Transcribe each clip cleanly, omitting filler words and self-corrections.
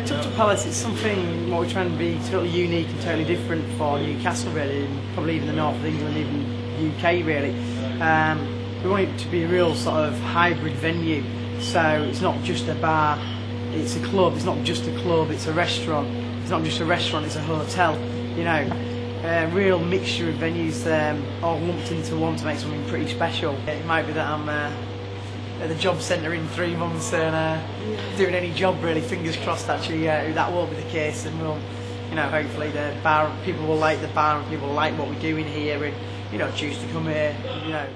Tup Tup Palace, it's something what we're trying to be totally unique and totally different for Newcastle really, and probably even the north of England, even UK really. We want it to be a real sort of hybrid venue, so it's not just a bar, it's a club, it's not just a club, it's a restaurant, it's not just a restaurant, it's a hotel, you know. A real mixture of venues all lumped into one to make something pretty special. It might be that I'm at the job centre in 3 months and doing any job really, fingers crossed actually that won't be the case, and we'll, you know, hopefully the bar, people will like the bar and people will like what we're doing here and, you know, choose to come here, you know.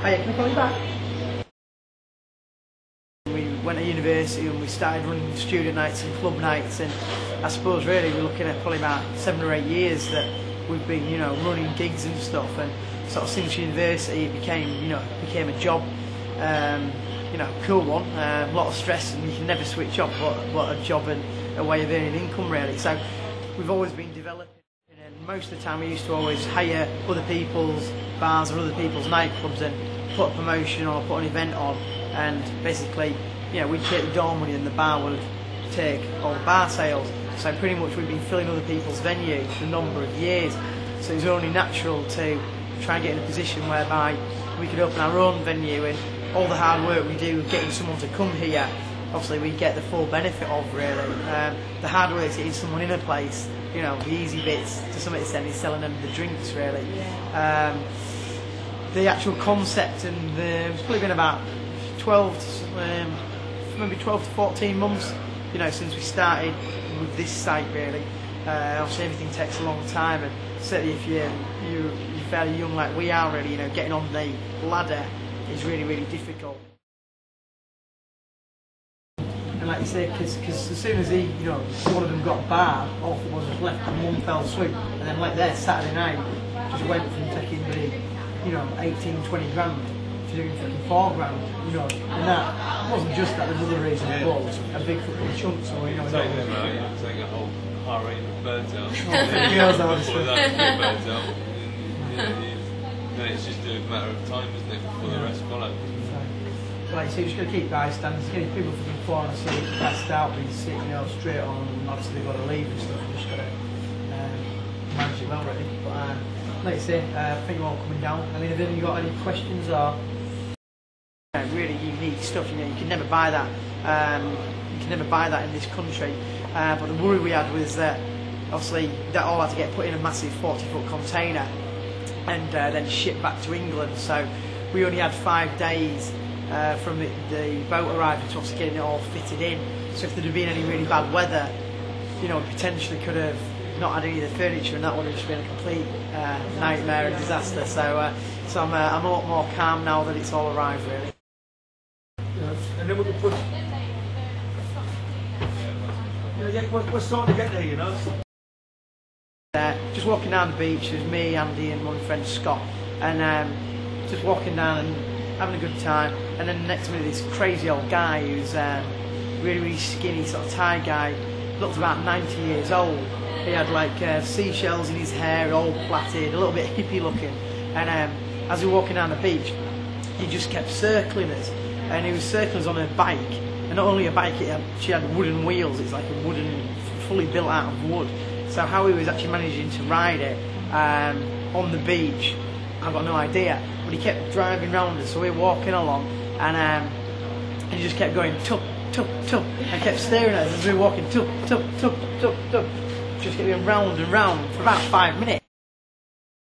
Hiya, can I call you back? We went to university and we started running student nights and club nights, and I suppose really we're looking at probably about 7 or 8 years that we've been, you know, running gigs and stuff, and sort of since university it became, you know, became a job, you know, cool one, a lot of stress and you can never switch off, what a job and a way of earning income really. So we've always been developing. And most of the time we used to always hire other people's bars or other people's nightclubs and put a promotion or put an event on, and basically, you know, we'd take the door money and the bar would take all the bar sales. So pretty much we've been filling other people's venues for a number of years. So it was only natural to try and get in a position whereby we could open our own venue, and all the hard work we do getting someone to come here, obviously we get the full benefit of really. The hard work is getting someone in a place, you know, the easy bits to some extent is selling them the drinks really. The actual concept, and it's probably been about 12 to 14 months, you know, since we started with this site really. Obviously everything takes a long time, and certainly if you're fairly young like we are really, you know, getting on the ladder is really, really difficult. And like you say, because as soon as you know, one of them got barred, all it was left in one fell swoop, and then like there Saturday night, just went from taking the, you know, 18, 20 grand to doing fucking 4 grand, you know, and that wasn't just that, there's other reasons, but a big fucking chunk, so, you know. Take a whole harem of birds out. Girls Aloud. Birds out. Then it's just a matter of time, isn't it, before the rest follow. Like, so you're just going to keep bystanders, getting people from the floor and see it passed out, being sick, you know, straight on, and obviously they've got to leave and stuff, you've just got to manage it well really. But like I say, I think you're all coming down. I mean, have you got any questions or really unique stuff? You know, you can never buy that. You can never buy that in this country. But the worry we had was that obviously that all had to get put in a massive 40-foot container and then shipped back to England. So we only had 5 days from the boat arriving to obviously getting it all fitted in. So if there had been any really bad weather, you know, potentially could have not had any of the furniture, and that would have just been a complete nightmare and disaster. So, I'm a lot more calm now that it's all arrived, really. Yeah. And then we could put. We're starting to get there, you know. Just walking down the beach, there's me, Andy, and my friend Scott, and just walking down and having a good time. And then next to me, this crazy old guy who's really, really skinny, sort of Thai guy, looked about 90 years old. He had like seashells in his hair, all plaited, a little bit hippie looking. And as we were walking down the beach, he just kept circling us. And he was circling us on a bike. And not only a bike, she had wooden wheels. It's like a wooden, fully built out of wood. So how he was actually managing to ride it on the beach, I've got no idea. But he kept driving round us, so we were walking along, and he just kept going tup, tup, tup, and kept staring at us as we were walking tup, tup, tup, tup, tup. Just getting round and round for about 5 minutes.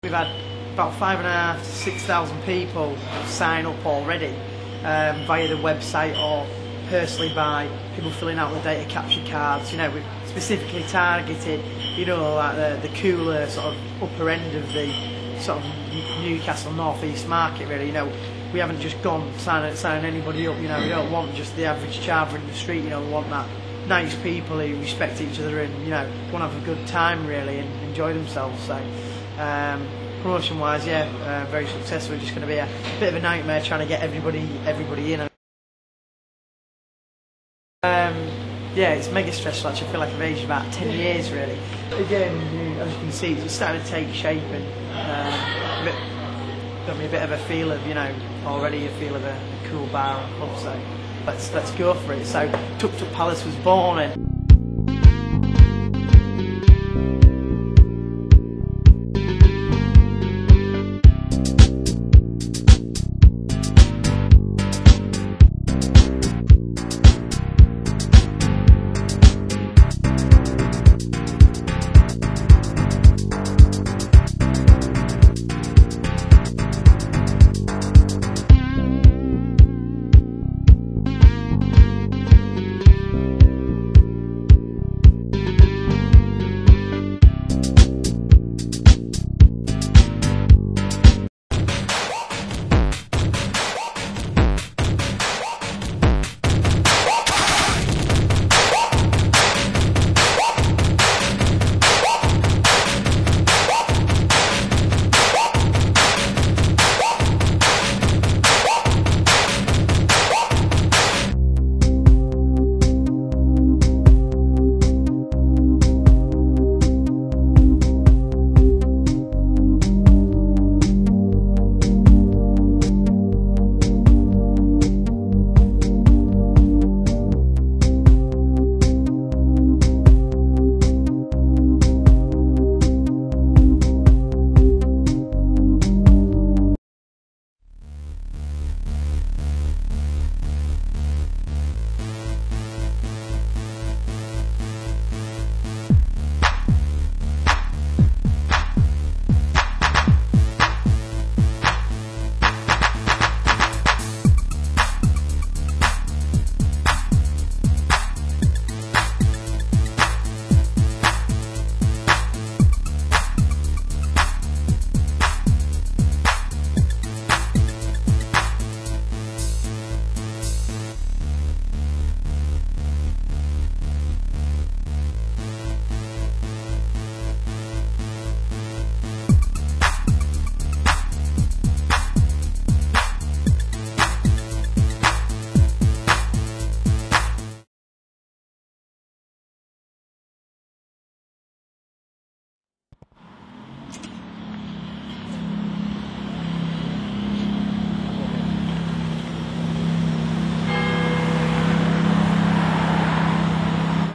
We've had about 5,500 to 6,000 people sign up already via the website or personally by people filling out the data capture cards. You know, we've specifically targeted, you know, like the cooler sort of upper end of the sort of Newcastle North East market. Really, you know, we haven't just gone signing anybody up. You know, we don't want just the average charver in the street. You know, we want that nice people who respect each other and, you know, want to have a good time really and enjoy themselves. So promotion wise, yeah, very successful. It's just going to be a bit of a nightmare trying to get everybody in. Yeah, it's mega stressful actually. I feel like I've aged about 10 years really. Again, as you can see, it's starting to take shape and got me a bit of a feel of, already a feel of a cool bar and pub, so let's go for it. So Tup Tup Palace was born in.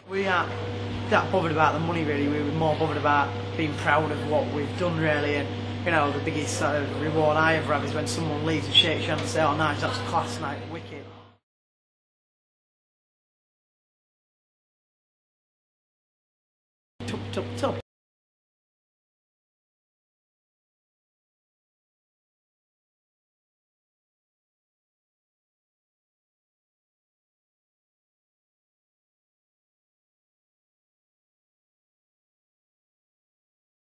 We aren't that bothered about the money really, we were more bothered about being proud of what we've done really, and the biggest sort of reward I ever have is when someone leaves and shakes your hand and says, "Oh nice, that's class, like wicked." Tup tup tup.